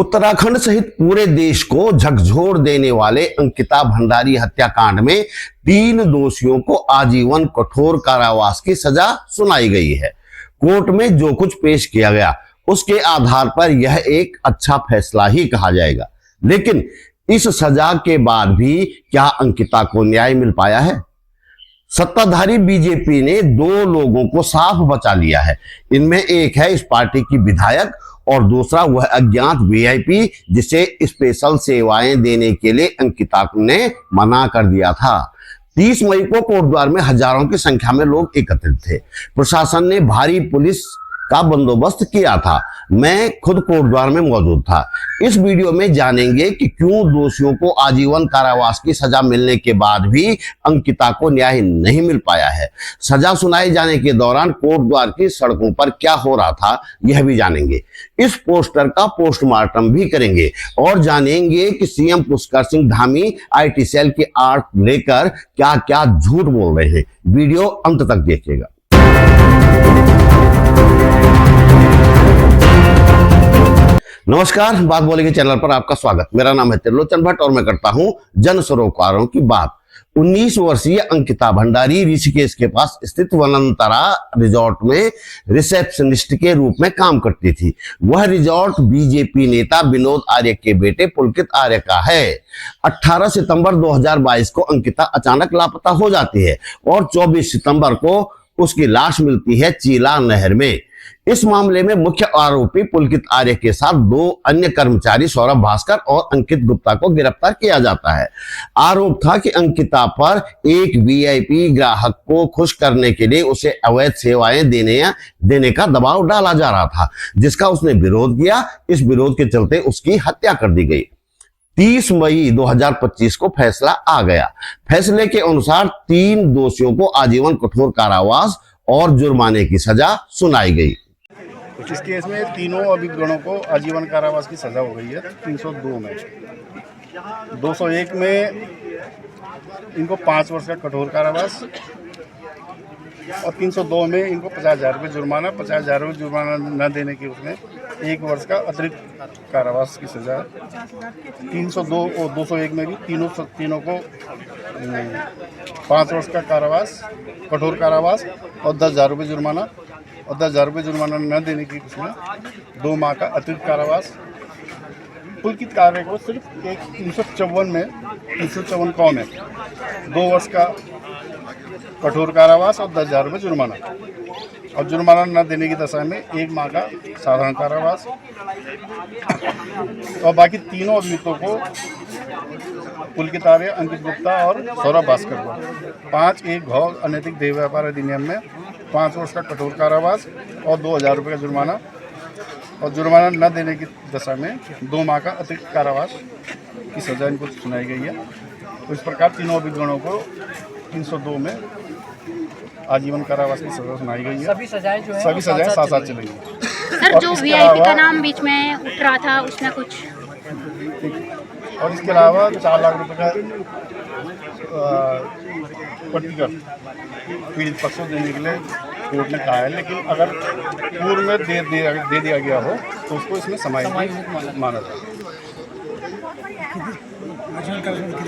उत्तराखंड सहित पूरे देश को झकझोर देने वाले अंकिता भंडारी हत्याकांड में 3 दोषियों को आजीवन कठोर कारावास की सजा सुनाई गई है। कोर्ट में जो कुछ पेश किया गया उसके आधार पर यह एक अच्छा फैसला ही कहा जाएगा, लेकिन इस सजा के बाद भी क्या अंकिता को न्याय मिल पाया है? सत्ताधारी बीजेपी ने 2 लोगों को साफ बचा लिया है। इनमें एक है इस पार्टी की विधायक और दूसरा वह अज्ञात वीआईपी जिसे स्पेशल सेवाएं देने के लिए अंकिता ने मना कर दिया था। 30 मई को कोटद्वार में हजारों की संख्या में लोग एकत्रित थे। प्रशासन ने भारी पुलिस का बंदोबस्त किया था। मैं खुद कोटद्वार में मौजूद था। इस वीडियो में जानेंगे कि क्यों दोषियों को आजीवन कारावास की सजा मिलने के बाद भी अंकिता को न्याय नहीं मिल पाया है। सजा सुनाए जाने के दौरान कोटद्वार की सड़कों पर क्या हो रहा था यह भी जानेंगे। इस पोस्टर का पोस्टमार्टम भी करेंगे और जानेंगे कि CM Pushkar Singh Dhami IT cell की आड़ लेकर क्या क्या झूठ बोल रहे हैं। वीडियो अंत तक देखिएगा। नमस्कार, बात बोलेंगे चैनल पर आपका स्वागत। मेरा नाम है त्रिलोचन भट्ट और मैं करता हूं जन सरोकारों की बात। 19 वर्षीय अंकिता भंडारी ऋषिकेश के पास स्थित वनंतरा रिजॉर्ट में रिसेप्शनिस्ट के रूप में काम करती थी। वह रिजॉर्ट बीजेपी नेता विनोद आर्य के बेटे पुलकित आर्य का है। 18 सितंबर 2022 को अंकिता अचानक लापता हो जाती है और 24 सितंबर को उसकी लाश मिलती है चीला नहर में। इस मामले में मुख्य आरोपी पुलकित आर्य के साथ 2 अन्य कर्मचारी सौरभ भास्कर और अंकित गुप्ता को गिरफ्तार किया जाता है। आरोप था कि अंकिता पर एक वीआईपी ग्राहक को खुश करने के लिए उसे अवैध सेवाएं देने का दबाव डाला जा रहा था, जिसका उसने विरोध किया। इस विरोध के चलते उसकी हत्या कर दी गई। 30 मई 2025 को फैसला आ गया। फैसले के अनुसार 3 दोषियों को आजीवन कठोर कारावास और जुर्माने की सजा सुनाई गई। इस केस में तीनों अभियुक्तों को आजीवन कारावास की सजा हो गई है। 302 में 201 में इनको 5 वर्ष का कठोर कारावास और 302 में इनको 50,000 रुपये जुर्माना, 50,000 रुपये जुर्माना न देने की उसमें 1 वर्ष का अतिरिक्त कारावास की सजा। 302 और 201 में भी तीनों को 5 वर्ष का कारावास, कठोर कारावास और 10,000 रुपये जुर्माना और 10,000 रुपये जुर्माना न देने की उसमें 2 माह का अतिरिक्त कारावास। पुलकित आर्य को सिर्फ एक 354 कौ में 2 वर्ष का कठोर कारावास और 10,000 रुपये जुर्माना और जुर्माना न देने की दशा में 1 माह का साधारण कारावास। और बाकी तीनों अभियुक्तों को पुलकित आर्य, अंकित गुप्ता और सौरभ भास्कर को 5(1) घौ अनैतिक देह व्यापार अधिनियम में 5 वर्ष का कठोर कारावास और 2,000 रुपये का जुर्माना और जुर्माना न देने की दशा में 2 माह का अतिरिक्त कारावास की सजा इनको सुनाई गई है। तो इस प्रकार तीनों अभियुक्तों को 302 में आजीवन कारावास की सजा सुनाई गई है। सभी सजाएं साथ चलेंगी। सर, जो वीआईपी का नाम बीच में उठ रहा था उसमें कुछ, और इसके अलावा 4 लाख रुपए का प्रतिकर पीड़ित पक्ष को देने के लिए कोर्ट ने कहा है, लेकिन अगर पूर्व में दे दिया गया हो तो उसको इसमें समाहित माना जाए।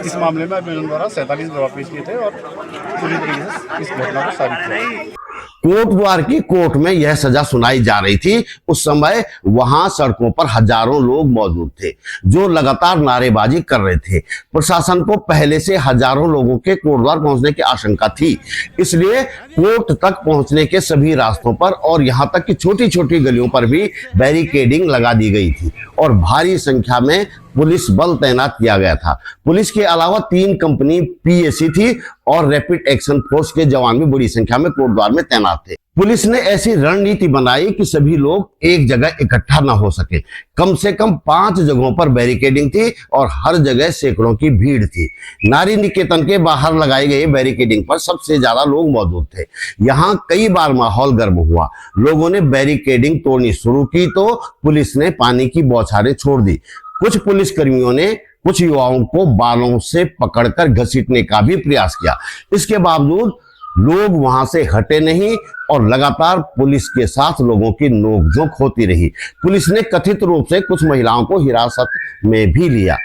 इस मामले में अभियोजन द्वारा 47 गवाह पेश किए थे और पूरी तरीके से इस घटना को साबित किया। कोटद्वार की कोर्ट में यह सजा सुनाई जा रही थी। उस समय वहां सड़कों पर हजारों लोग मौजूद थे जो लगातार नारेबाजी कर रहे थे। प्रशासन को पहले से हजारों लोगों के कोटद्वार पहुंचने की आशंका थी, इसलिए कोर्ट तक पहुंचने के सभी रास्तों पर और यहां तक कि छोटी छोटी गलियों पर भी बैरिकेडिंग लगा दी गई थी और भारी संख्या में पुलिस बल तैनात किया गया था। पुलिस के अलावा 3 कंपनी PAC थी और रैपिड एक्शन फोर्स के जवान भी बड़ी संख्या में कोटद्वार में तैनात थे। पुलिस ने ऐसी रणनीति बनाई कि सभी लोग एक जगह इकट्ठा न हो सके। कम से कम 5 जगहों पर बैरिकेडिंग थी और हर जगह सैकड़ों की भीड़ थी। नारी निकेतन के बाहर लगाए गए बैरिकेडिंग पर सबसे ज्यादा लोग मौजूद थे। यहाँ कई बार माहौल गर्म हुआ। लोगों ने बैरिकेडिंग तोड़नी शुरू की तो पुलिस ने पानी की बौछारें छोड़ दी। कुछ पुलिस कर्मियों ने कुछ युवाओं को बालों से पकड़कर घसीटने का भी प्रयास किया। इसके बावजूद लोग वहां से हटे नहीं और लगातार पुलिस के साथ लोगों की नोकझोंक होती रही। पुलिस ने कथित रूप से कुछ महिलाओं को हिरासत में भी लिया।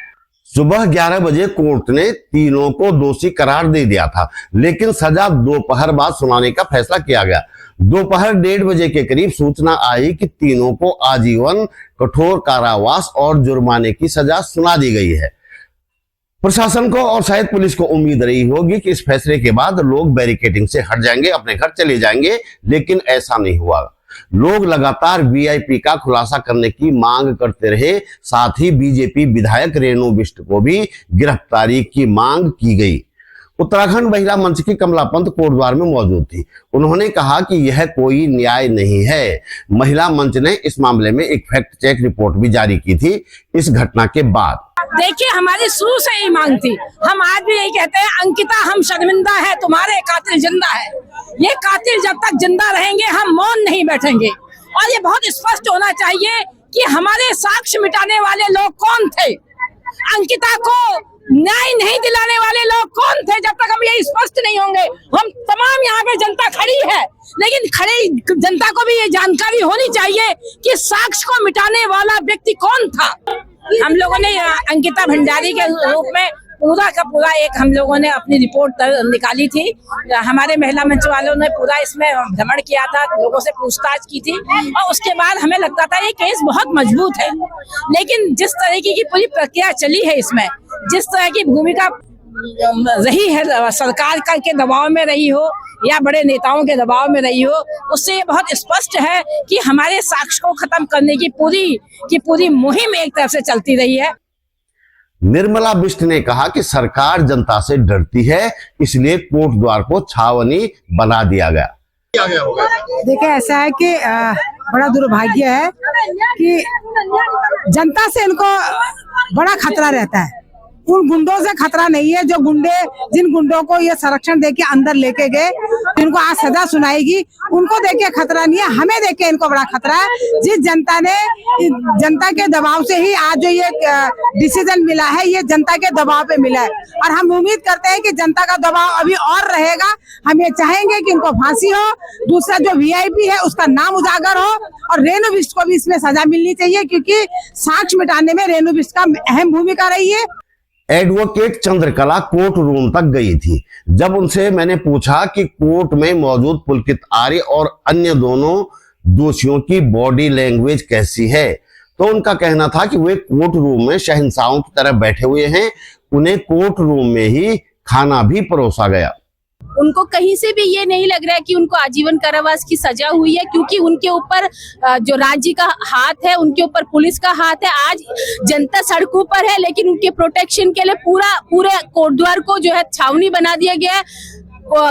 सुबह 11 बजे कोर्ट ने तीनों को दोषी करार दे दिया था, लेकिन सजा दोपहर बाद सुनाने का फैसला किया गया। दोपहर 1:30 बजे के करीब सूचना आई कि तीनों को आजीवन कठोर कारावास और जुर्माने की सजा सुना दी गई है। प्रशासन को और शायद पुलिस को उम्मीद रही होगी कि इस फैसले के बाद लोग बैरिकेडिंग से हट जाएंगे, अपने घर चले जाएंगे, लेकिन ऐसा नहीं हुआ। लोग लगातार वीआईपी का खुलासा करने की मांग करते रहे। साथ ही बीजेपी विधायक रेणु बिष्ट को भी गिरफ्तारी की मांग की गई। उत्तराखंड महिला मंच की कमला पंत कोटद्वार में मौजूद थी। उन्होंने कहा कि यह कोई न्याय नहीं है। महिला मंच ने इस मामले में एक फैक्ट चेक रिपोर्ट भी जारी की थी इस घटना के बाद। देखिए, हमारी शुरू से यही मांग थी। हम आज भी यही कहते हैं, अंकिता हम शर्मिंदा है, तुम्हारे कातिल जिंदा है। ये कातिल जब तक जिंदा रहेंगे हम मौन नहीं बैठेंगे। और ये बहुत स्पष्ट होना चाहिए कि हमारे साक्ष्य मिटाने वाले लोग कौन थे, अंकिता को न्याय नहीं दिलाने वाले लोग कौन थे। जब तक हम ये स्पष्ट नहीं होंगे, हम तमाम यहाँ पे जनता खड़ी है, लेकिन खड़ी जनता को भी ये जानकारी होनी चाहिए कि साक्ष्य को मिटाने वाला व्यक्ति कौन था। हम लोगों ने अंकिता भंडारी के रूप में पूरा का पूरा एक हम लोगों ने अपनी रिपोर्ट निकाली थी। हमारे महिला मंच वालों ने पूरा इसमें भ्रमण किया था, लोगों से पूछताछ की थी और उसके बाद हमें लगता था ये केस बहुत मजबूत है। लेकिन जिस तरीके की पूरी प्रक्रिया चली है, इसमें जिस तरह की भूमिका रही है, सरकार का के दबाव में रही हो या बड़े नेताओं के दबाव में रही हो, उससे ये बहुत स्पष्ट है कि हमारे साक्ष्य को खत्म करने की पूरी मुहिम एक तरफ से चलती रही है। निर्मला बिष्ट ने कहा कि सरकार जनता से डरती है, इसलिए कोटद्वार को छावनी बना दिया गया। देखिए, ऐसा है कि बड़ा दुर्भाग्य है कि जनता से इनको बड़ा खतरा रहता है। उन गुंडों से खतरा नहीं है जो जिन गुंडों को ये संरक्षण देके अंदर लेके गए, जिनको आज सजा सुनाएगी, उनको देके खतरा नहीं है। हमें देके इनको बड़ा खतरा है। जिस जनता के दबाव से ही आज जो ये डिसीजन मिला है, ये जनता के दबाव पे मिला है और हम उम्मीद करते हैं कि जनता का दबाव अभी और रहेगा। हम ये चाहेंगे कि इनको फांसी हो, दूसरा जो वीआईपी है उसका नाम उजागर हो और रेणु बिष्ट को भी इसमें सजा मिलनी चाहिए, क्योंकि साक्ष्य मिटाने में रेणु बिष्ट का अहम भूमिका रही है। एडवोकेट चंद्रकला कोर्ट रूम तक गई थी। जब उनसे मैंने पूछा कि कोर्ट में मौजूद पुलकित आर्य और अन्य दोनों दोषियों की बॉडी लैंग्वेज कैसी है, तो उनका कहना था कि वे कोर्ट रूम में शहंशाहों की तरह बैठे हुए हैं। उन्हें कोर्ट रूम में ही खाना भी परोसा गया। उनको कहीं से भी ये नहीं लग रहा है कि उनको आजीवन कारावास की सजा हुई है, क्योंकि उनके ऊपर जो राज्य का हाथ है, उनके ऊपर पुलिस का हाथ है। आज जनता सड़कों पर है, लेकिन उनके प्रोटेक्शन के लिए पूरे कोटद्वार को जो है छावनी बना दिया गया है।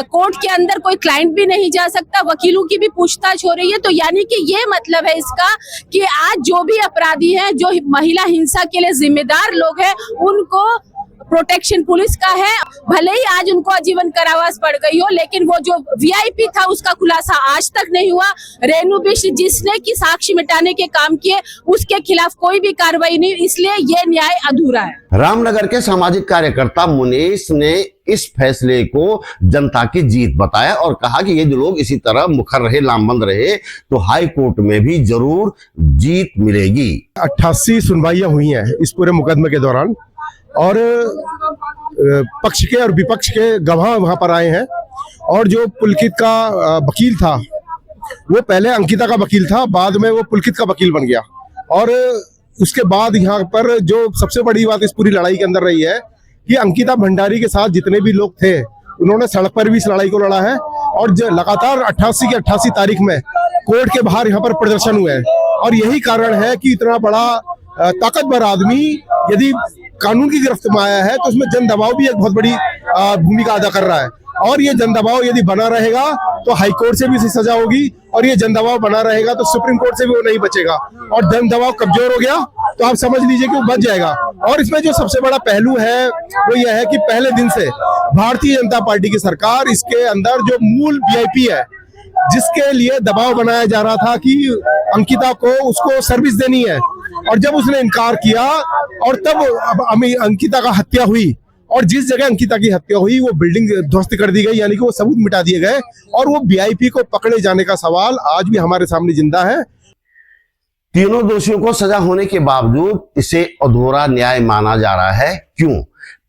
कोर्ट के अंदर कोई क्लाइंट भी नहीं जा सकता, वकीलों की भी पूछताछ हो रही है। तो यानी कि ये मतलब है इसका कि आज जो भी अपराधी हैं, जो महिला हिंसा के लिए जिम्मेदार लोग हैं, उनको प्रोटेक्शन पुलिस का है। भले ही आज उनको आजीवन कारावास पड़ गई हो, लेकिन वो जो वीआईपी था उसका खुलासा आज तक नहीं हुआ। रेणु बिष्ट जिसने की साक्ष्य मिटाने के काम किए, उसके खिलाफ कोई भी कार्रवाई नहीं, इसलिए ये न्याय अधूरा है। रामनगर के सामाजिक कार्यकर्ता मुनीश ने इस फैसले को जनता की जीत बताया और कहा कि ये जो लोग इसी तरह मुखर रहे, लामबंद रहे, तो हाई कोर्ट में भी जरूर जीत मिलेगी। 88 सुनवाइयां हुई हैं इस पूरे मुकदमे के दौरान और पक्ष के और विपक्ष के गवाह वहां पर आए हैं। और जो पुलकित का वकील था, वो पहले अंकिता का वकील था, बाद में वो पुलकित का वकील बन गया। और उसके बाद यहाँ पर जो सबसे बड़ी बात इस पूरी लड़ाई के अंदर रही है कि अंकिता भंडारी के साथ जितने भी लोग थे, उन्होंने सड़क पर भी इस लड़ाई को लड़ा है। और लगातार 88 की 88 तारीख में कोर्ट के बाहर यहाँ पर प्रदर्शन हुए हैं। और यही कारण है कि इतना बड़ा ताकतवर आदमी यदि कानून की गिरफ्त में आया है, तो उसमें जन दबाव भी एक बहुत बड़ी भूमिका अदा कर रहा है। और ये जन दबाव यदि बना रहेगा तो हाई कोर्ट से भी इसे सजा होगी, और ये जन दबाव बना रहेगा तो सुप्रीम कोर्ट से भी वो नहीं बचेगा। और जन दबाव कमजोर हो गया तो आप समझ लीजिए कि वो बच जाएगा। और इसमें जो सबसे बड़ा पहलू है वो ये है कि पहले दिन से भारतीय जनता पार्टी की सरकार, इसके अंदर जो मूल वीआईपी है, जिसके लिए दबाव बनाया जा रहा था कि अंकिता को उसको सर्विस देनी है, और जब उसने इनकार किया और तब अंकिता का हत्या हुई और जिस जगह अंकिता की हत्या हुई वो बिल्डिंग ध्वस्त कर दी गई, यानी कि वो सबूत मिटा दिए गए, और वो वीआईपी को पकड़े जाने का सवाल आज भी हमारे सामने जिंदा है। तीनों दोषियों को सजा होने के बावजूद इसे अधूरा न्याय माना जा रहा है। क्यों?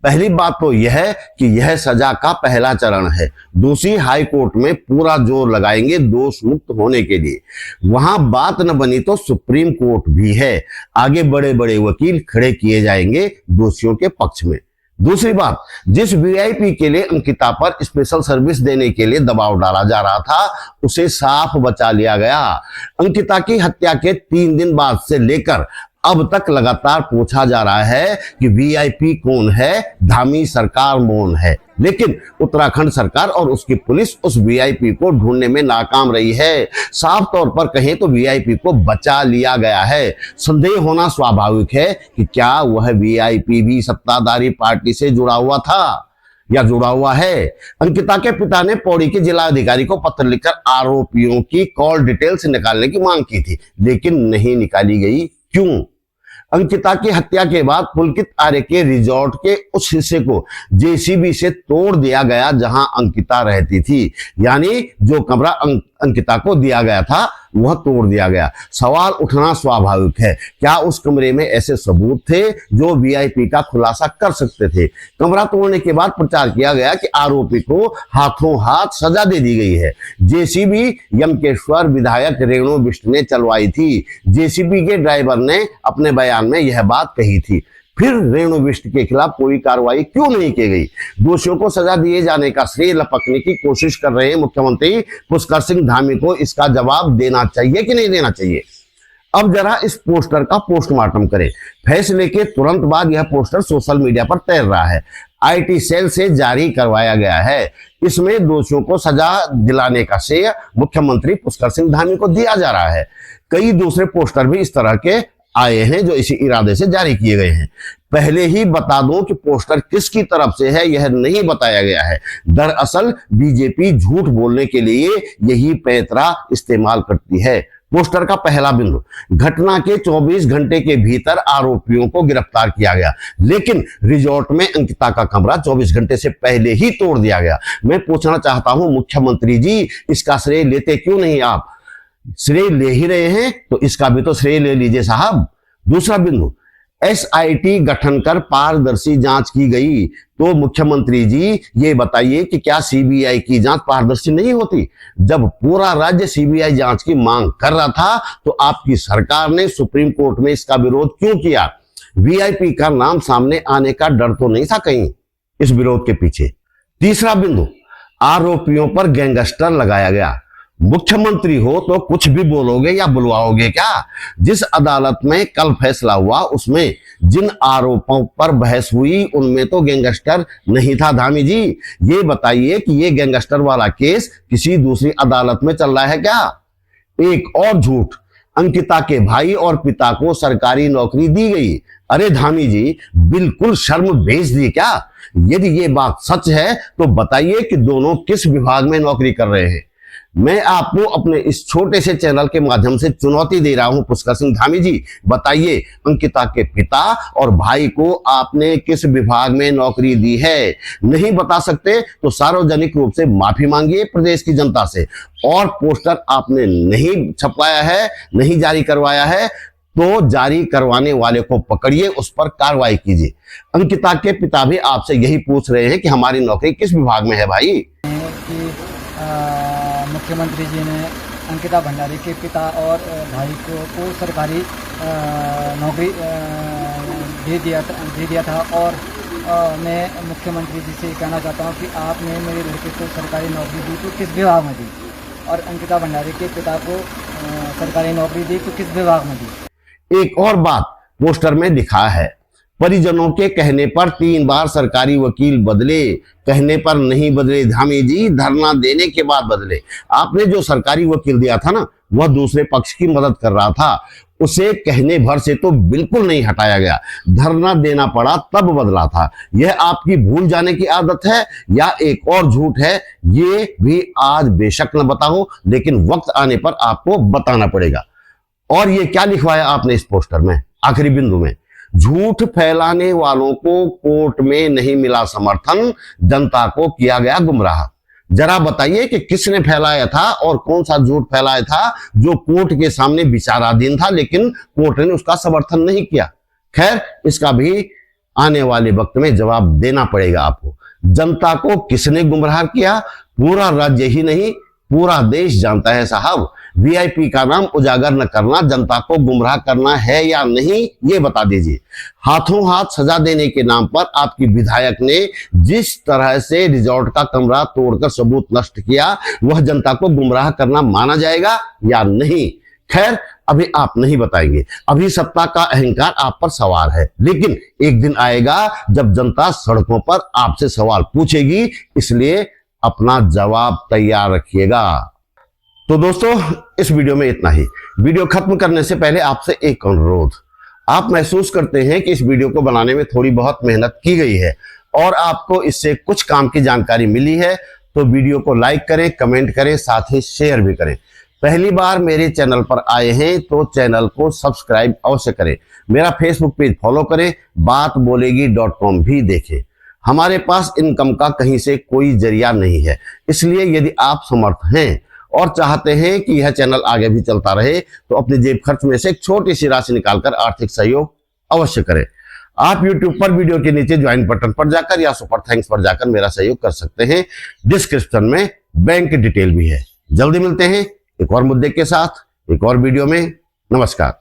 पहली बात तो यह है कि यह सजा का पहला चरण है। दूसरी, हाई कोर्ट में पूरा जोर लगाएंगे दोष मुक्त होने के लिए। वहां बात न बनी तो सुप्रीम कोर्ट भी है, आगे बड़े बड़े वकील खड़े किए जाएंगे दोषियों के पक्ष में। दूसरी बात, जिस वीआईपी के लिए अंकिता पर स्पेशल सर्विस देने के लिए दबाव डाला जा रहा था, उसे साफ बचा लिया गया। अंकिता की हत्या के 3 दिन बाद से लेकर अब तक लगातार पूछा जा रहा है कि वीआईपी कौन है, धामी सरकार मौन है। लेकिन उत्तराखंड सरकार और उसकी पुलिस उस वीआईपी को ढूंढने में नाकाम रही है। साफ तौर पर कहें तो वीआईपी को बचा लिया गया है। संदेह होना स्वाभाविक है कि क्या वह वीआईपी भी सत्ताधारी पार्टी से जुड़ा हुआ था या जुड़ा हुआ है। अंकिता के पिता ने पौड़ी के जिला अधिकारी को पत्र लिखकर आरोपियों की कॉल डिटेल्स निकालने की मांग की थी, लेकिन नहीं निकाली गई। क्यों? अंकिता की हत्या के बाद पुलकित आर्य के रिजॉर्ट के उस हिस्से को जेसीबी से तोड़ दिया गया जहां अंकिता रहती थी, यानी जो कमरा अंकिता को दिया गया था वह तोड़ दिया गया। सवाल उठना स्वाभाविक है, क्या उस कमरे में ऐसे सबूत थे जो वीआईपी का खुलासा कर सकते थे? कमरा तोड़ने के बाद प्रचार किया गया कि आरोपी को हाथों हाथ सजा दे दी गई है। जेसीबी यमकेश्वर विधायक रेणु बिष्ट ने चलवाई थी। जेसीबी के ड्राइवर ने अपने बयान में यह बात कही थी। फिर रेणु बिष्ट के खिलाफ कोई कार्रवाई क्यों नहीं की गई? दोषियों को सजा दिए जाने का श्रेय लपकने की कोशिश कर रहे मुख्यमंत्री पुष्कर सिंह धामी को इसका जवाब देना चाहिए कि नहीं देना चाहिए। अब जरा इस पोस्टर का पोस्टमार्टम करें। फैसले के तुरंत बाद यह पोस्टर सोशल मीडिया पर तैर रहा है। आईटी सेल से जारी करवाया गया है। इसमें दोषियों को सजा दिलाने का श्रेय मुख्यमंत्री पुष्कर सिंह धामी को दिया जा रहा है। कई दूसरे पोस्टर भी इस तरह के आए हैं जो इसी इरादे से जारी किए गए हैं। पहले ही बता दूं कि पोस्टर किसकी तरफ से है यह नहीं बताया गया है। दरअसल बीजेपी झूठ बोलने के लिए यही पैंतरा इस्तेमाल करती है। पोस्टर का पहला बिंदु, घटना के 24 घंटे के भीतर आरोपियों को गिरफ्तार किया गया, लेकिन रिजॉर्ट में अंकिता का कमरा 24 घंटे से पहले ही तोड़ दिया गया। मैं पूछना चाहता हूं मुख्यमंत्री जी, इसका श्रेय लेते क्यों नहीं आप? श्रेय ले ही रहे हैं तो इसका भी तो श्रेय ले लीजिए साहब। दूसरा बिंदु, एसआईटी गठन कर पारदर्शी जांच की गई, तो मुख्यमंत्री जी ये बताइए कि क्या सीबीआई की जांच पारदर्शी नहीं होती? जब पूरा राज्य सीबीआई जांच की मांग कर रहा था तो आपकी सरकार ने सुप्रीम कोर्ट में इसका विरोध क्यों किया? वीआईपी का नाम सामने आने का डर तो नहीं था कहीं इस विरोध के पीछे? तीसरा बिंदु, आरोपियों पर गैंगस्टर लगाया गया। मुख्यमंत्री हो तो कुछ भी बोलोगे या बुलवाओगे क्या? जिस अदालत में कल फैसला हुआ उसमें जिन आरोपों पर बहस हुई उनमें तो गैंगस्टर नहीं था। धामी जी ये बताइए कि ये गैंगस्टर वाला केस किसी दूसरी अदालत में चल रहा है क्या? एक और झूठ, अंकिता के भाई और पिता को सरकारी नौकरी दी गई। अरे धामी जी बिल्कुल शर्म भेज दी क्या? यदि ये बात सच है तो बताइए कि दोनों किस विभाग में नौकरी कर रहे हैं। मैं आपको अपने इस छोटे से चैनल के माध्यम से चुनौती दे रहा हूं पुष्कर सिंह धामी जी, बताइए अंकिता के पिता और भाई को आपने किस विभाग में नौकरी दी है? नहीं बता सकते तो सार्वजनिक रूप से माफी मांगिए प्रदेश की जनता से। और पोस्टर आपने नहीं छपवाया है, नहीं जारी करवाया है तो जारी करवाने वाले को पकड़िए, उस पर कार्रवाई कीजिए। अंकिता के पिता भी आपसे यही पूछ रहे हैं कि हमारी नौकरी किस विभाग में है भाई? मुख्यमंत्री जी ने अंकिता भंडारी के पिता और भाई को सरकारी नौकरी दे दिया था और मैं मुख्यमंत्री जी से कहना चाहता हूं कि आपने मेरे लड़के को सरकारी नौकरी दी तो किस विभाग में दी, और अंकिता भंडारी के पिता को सरकारी नौकरी दी तो किस विभाग में दी? एक और बात पोस्टर में लिखा है, परिजनों के कहने पर 3 बार सरकारी वकील बदले, कहने पर नहीं बदले धामी जी, धरना देने के बाद बदले। आपने जो सरकारी वकील दिया था ना वह दूसरे पक्ष की मदद कर रहा था, उसे कहने भर से तो बिल्कुल नहीं हटाया गया, धरना देना पड़ा तब बदला था। यह आपकी भूल जाने की आदत है या एक और झूठ है ये भी आज बेशक न बताओ, लेकिन वक्त आने पर आपको बताना पड़ेगा। और ये क्या लिखवाया आपने इस पोस्टर में आखिरी बिंदु में? झूठ फैलाने वालों को कोर्ट में नहीं मिला समर्थन, जनता को किया गया गुमराह। जरा बताइए कि किसने फैलाया था और कौन सा झूठ फैलाया था जो कोर्ट के सामने विचाराधीन था, लेकिन कोर्ट ने उसका समर्थन नहीं किया। खैर, इसका भी आने वाले वक्त में जवाब देना पड़ेगा आपको। जनता को किसने गुमराह किया, पूरा राज्य ही नहीं पूरा देश जानता है साहब। वीआईपी का नाम उजागर न करना जनता को गुमराह करना है या नहीं, ये बता दीजिए। हाथों हाथ सजा देने के नाम पर आपकी विधायक ने जिस तरह से रिजॉर्ट का कमरा तोड़कर सबूत नष्ट किया, वह जनता को गुमराह करना माना जाएगा या नहीं? खैर, अभी आप नहीं बताएंगे, अभी सत्ता का अहंकार आप पर सवार है, लेकिन एक दिन आएगा जब जनता सड़कों पर आपसे सवाल पूछेगी, इसलिए अपना जवाब तैयार रखिएगा। तो दोस्तों, इस वीडियो में इतना ही। वीडियो खत्म करने से पहले आपसे एक अनुरोध, आप महसूस करते हैं कि इस वीडियो को बनाने में थोड़ी बहुत मेहनत की गई है और आपको इससे कुछ काम की जानकारी मिली है, तो वीडियो को लाइक करें, कमेंट करें, साथ ही शेयर भी करें। पहली बार मेरे चैनल पर आए हैं तो चैनल को सब्सक्राइब अवश्य करें। मेरा फेसबुक पेज फॉलो करें, बातबोलेगी.com भी देखें। हमारे पास इनकम का कहीं से कोई जरिया नहीं है, इसलिए यदि आप समर्थ हैं और चाहते हैं कि यह चैनल आगे भी चलता रहे, तो अपने जेब खर्च में से एक छोटी सी राशि निकालकर आर्थिक सहयोग अवश्य करें। आप YouTube पर वीडियो के नीचे ज्वाइन बटन पर जाकर या सुपर थैंक्स पर जाकर मेरा सहयोग कर सकते हैं। डिस्क्रिप्शन में बैंक डिटेल भी है। जल्दी मिलते हैं एक और मुद्दे के साथ, एक और वीडियो में। नमस्कार।